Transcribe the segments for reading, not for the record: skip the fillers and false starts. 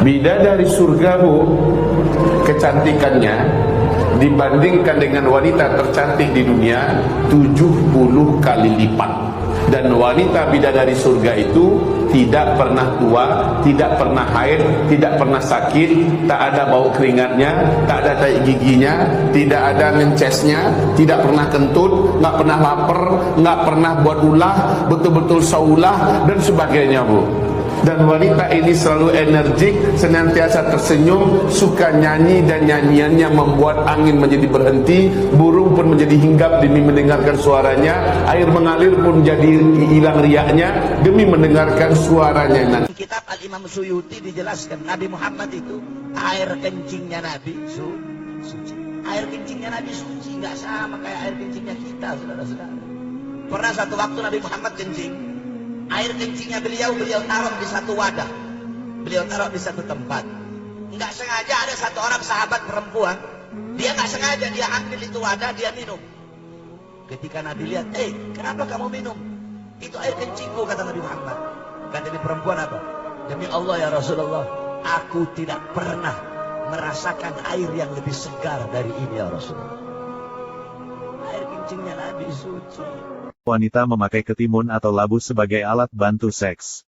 Bidadari surga, Bu, kecantikannya dibandingkan dengan wanita tercantik di dunia 70 kali lipat. Dan wanita bidadari surga itu tidak pernah tua, tidak pernah haid, tidak pernah sakit, tak ada bau keringatnya, tak ada tai giginya, tidak ada ngencesnya, tidak pernah kentut, nggak pernah lapar, nggak pernah buat ulah, betul-betul saulah dan sebagainya, Bu. Dan wanita ini selalu energik, senantiasa tersenyum, suka nyanyi, dan nyanyiannya membuat angin menjadi berhenti, burung pun menjadi hinggap demi mendengarkan suaranya, air mengalir pun jadi hilang riaknya demi mendengarkan suaranya. Di kitab Al-Imam Suyuti dijelaskan Nabi Muhammad itu air kencingnya Nabi suci. Air kencingnya Nabi suci, nggak sama kayak air kencingnya kita, saudara-saudara. Pernah satu waktu Nabi Muhammad kencing, air kencingnya beliau taruh di satu wadah, beliau taruh di satu tempat. Nggak sengaja ada satu orang sahabat perempuan, dia nggak sengaja dia ambil itu wadah, dia minum. Ketika Nabi lihat, kenapa kamu minum? Itu air kencingku, kata Nabi Muhammad. Kata di perempuan apa? Demi Allah ya Rasulullah, aku tidak pernah merasakan air yang lebih segar dari ini ya Rasulullah. Air kencingnya Nabi suci. Wanita memakai ketimun atau labu sebagai alat bantu seks.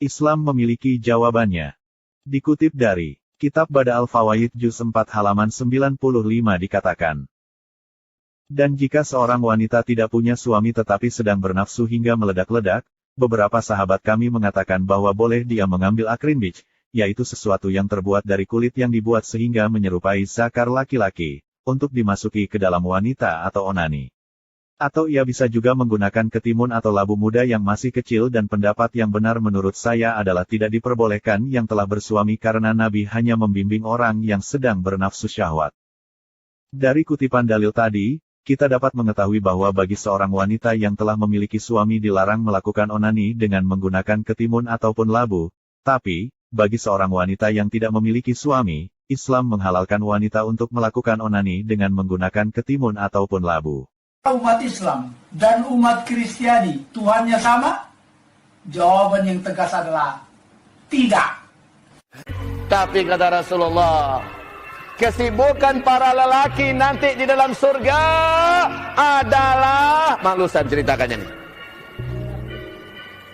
Islam memiliki jawabannya. Dikutip dari Kitab Bada Al-Fawaid Juz 4 halaman 95 dikatakan, dan jika seorang wanita tidak punya suami tetapi sedang bernafsu hingga meledak-ledak, beberapa sahabat kami mengatakan bahwa boleh dia mengambil akrinbij, yaitu sesuatu yang terbuat dari kulit yang dibuat sehingga menyerupai zakar laki-laki, untuk dimasuki ke dalam wanita atau onani. Atau ia bisa juga menggunakan ketimun atau labu muda yang masih kecil, dan pendapat yang benar menurut saya adalah tidak diperbolehkan yang telah bersuami karena Nabi hanya membimbing orang yang sedang bernafsu syahwat. Dari kutipan dalil tadi, kita dapat mengetahui bahwa bagi seorang wanita yang telah memiliki suami dilarang melakukan onani dengan menggunakan ketimun ataupun labu. Tapi, bagi seorang wanita yang tidak memiliki suami, Islam menghalalkan wanita untuk melakukan onani dengan menggunakan ketimun ataupun labu. Umat Islam dan umat Kristiani Tuhannya sama? Jawaban yang tegas adalah tidak. Tapi kata Rasulullah, kesibukan para lelaki nanti di dalam surga adalah, malu saya ceritakannya nih.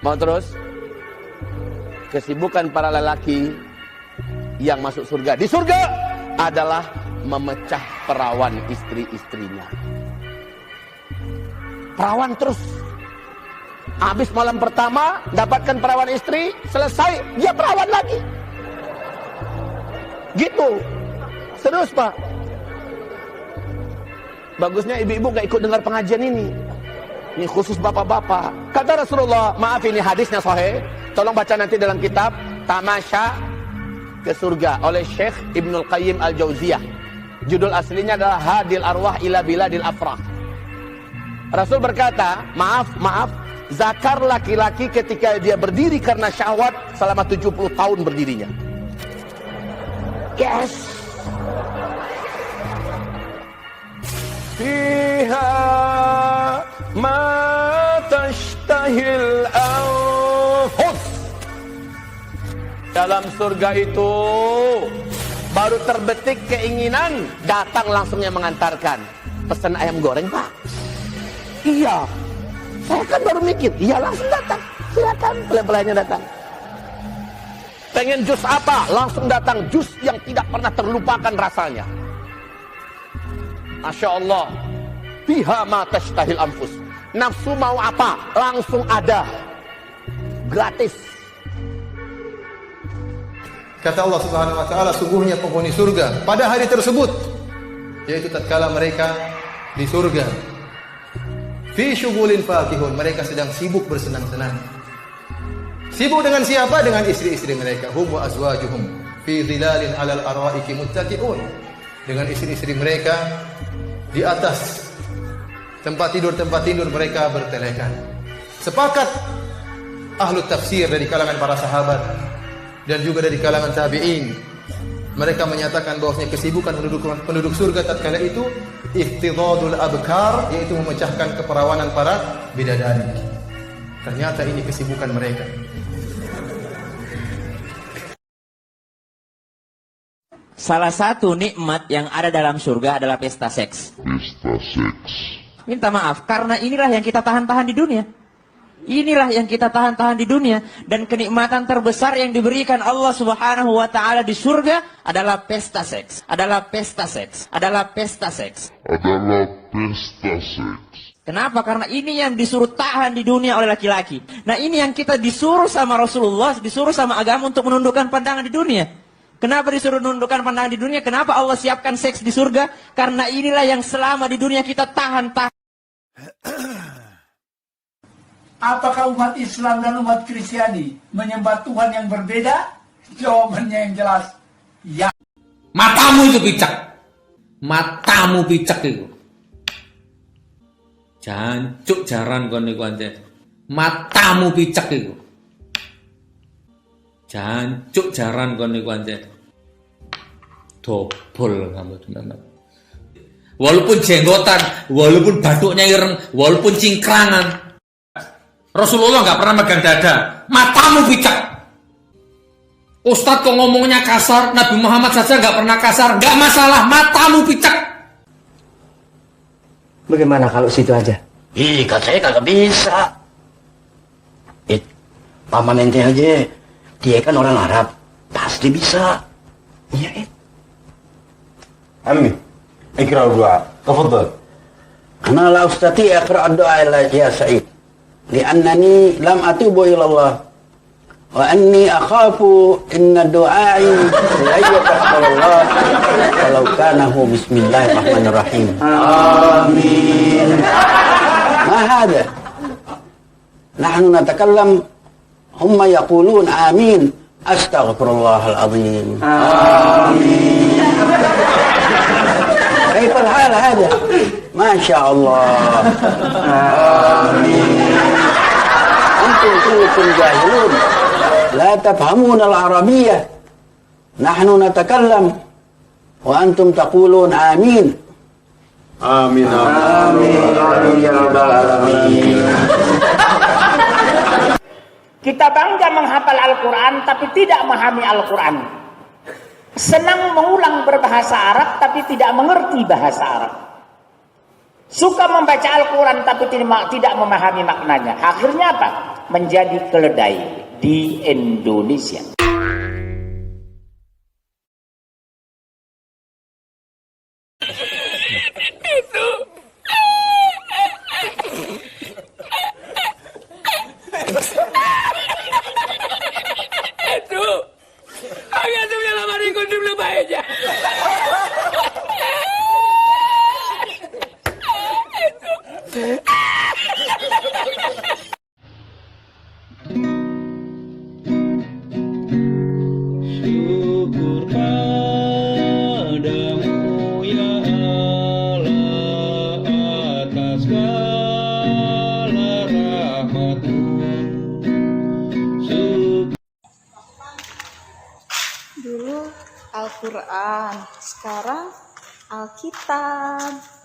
Mau terus? Kesibukan para lelaki yang masuk surga di surga adalah memecah perawan istri-istrinya. Perawan terus. Habis malam pertama, dapatkan perawan istri, selesai, dia perawan lagi. Gitu. Serius, Pak. Bagusnya ibu-ibu gak ikut dengar pengajian ini. Ini khusus bapak-bapak. Kata Rasulullah, maaf ini hadisnya sahih, tolong baca nanti dalam kitab Tamasya ke Surga oleh Syekh Ibnul Qayyim Al-Jauziyah. Judul aslinya adalah Hadil Arwah ila Biladil Afrah. Rasul berkata, maaf, zakar laki-laki ketika dia berdiri karena syahwat selama 70 tahun berdirinya. Yes. Fiha ma tashtahil anfus. Dalam surga itu baru terbetik keinginan, datang langsung yang mengantarkan. Pesan ayam goreng, Pak. Iya, saya kan baru mikir. Iya, langsung datang. Silakan, pelan-pelannya datang. Pengen jus apa? Langsung datang. Jus yang tidak pernah terlupakan rasanya. Masya Allah. Fiha ma tashtahil anfus. Nafsu mau apa? Langsung ada. Gratis. Kata Allah Subhanahu wa taala, sungguhnya penghuni surga pada hari tersebut, yaitu tatkala mereka di surga, fi syughulin fakihun, mereka sedang sibuk bersenang-senang. Sibuk dengan siapa? Dengan istri-istri mereka. Hum wa azwajuhum fi dhilalin 'alal araiki muttaqi'un. Dengan istri-istri mereka di atas tempat tidur mereka bertelekan. Sepakat ahlu tafsir dari kalangan para sahabat dan juga dari kalangan tabi'in, mereka menyatakan bahwasanya kesibukan penduduk surga tatkala itu iftidadul abkar, yaitu memecahkan keperawanan para bidadari. Ternyata ini kesibukan mereka. Salah satu nikmat yang ada dalam surga adalah pesta seks. Minta maaf, karena inilah yang kita tahan-tahan di dunia. Inilah yang kita tahan-tahan di dunia. Dan kenikmatan terbesar yang diberikan Allah Subhanahu wa Ta'ala di surga adalah pesta seks. Adalah pesta seks. Adalah pesta seks. Adalah pesta seks. Kenapa? Karena ini yang disuruh tahan di dunia oleh laki-laki. Nah, ini yang kita disuruh sama Rasulullah, disuruh sama agama untuk menundukkan pandangan di dunia. Kenapa disuruh menundukkan pandangan di dunia? Kenapa Allah siapkan seks di surga? Karena inilah yang selama di dunia kita tahan-tahan. Apakah umat Islam dan umat Kristiani menyembah Tuhan yang berbeda? Jawabannya yang jelas, ya. Matamu itu picak. Matamu picak itu. Jancuk jaran kon niku anjen. Matamu picak itu. Jancuk jaran kon niku anjen. Dobol kamu teman-teman. Walaupun jenggotan, walaupun batuknya ireng, walaupun cingkrangan, Rasulullah nggak pernah megang dada. Matamu picak. Ustadz kok ngomongnya kasar, Nabi Muhammad saja nggak pernah kasar, nggak masalah. Matamu picak. Bagaimana kalau situ aja? Ih, kata saya kagak bisa. Paman ente aja, dia kan orang Arab, pasti bisa. Iya, عمي اقرأ الدعاء تفضل. أنا لا أستطيع أقرأ الدعاء يا سعيد لأنني لم أتوب إلى الله وأني أخاف إن دعائي لا يقبل الله ولو كان هو بسم الله الرحمن الرحيم. آمين. ما هذا؟ نحن نتكلم هم يقولون آمين. أستغفر الله العظيم. آمين. كيف الحال هذا؟ ما شاء الله. آمين. أنتم كلكم جاهلون لا تفهمون العربية. نحن نتكلم وأنتم تقولون آمين. آمين آمين يا رب العالمين. Kita bangga menghafal Al-Quran tapi tidak memahami Al-Quran. Senang mengulang berbahasa Arab tapi tidak mengerti bahasa Arab. Suka membaca Al-Quran tapi tidak memahami maknanya. Akhirnya apa? Menjadi keledai di Indonesia. Syukur padamu ya Allah atas segala rahmat-Mu. Dulu Al-Quran, sekarang Alkitab.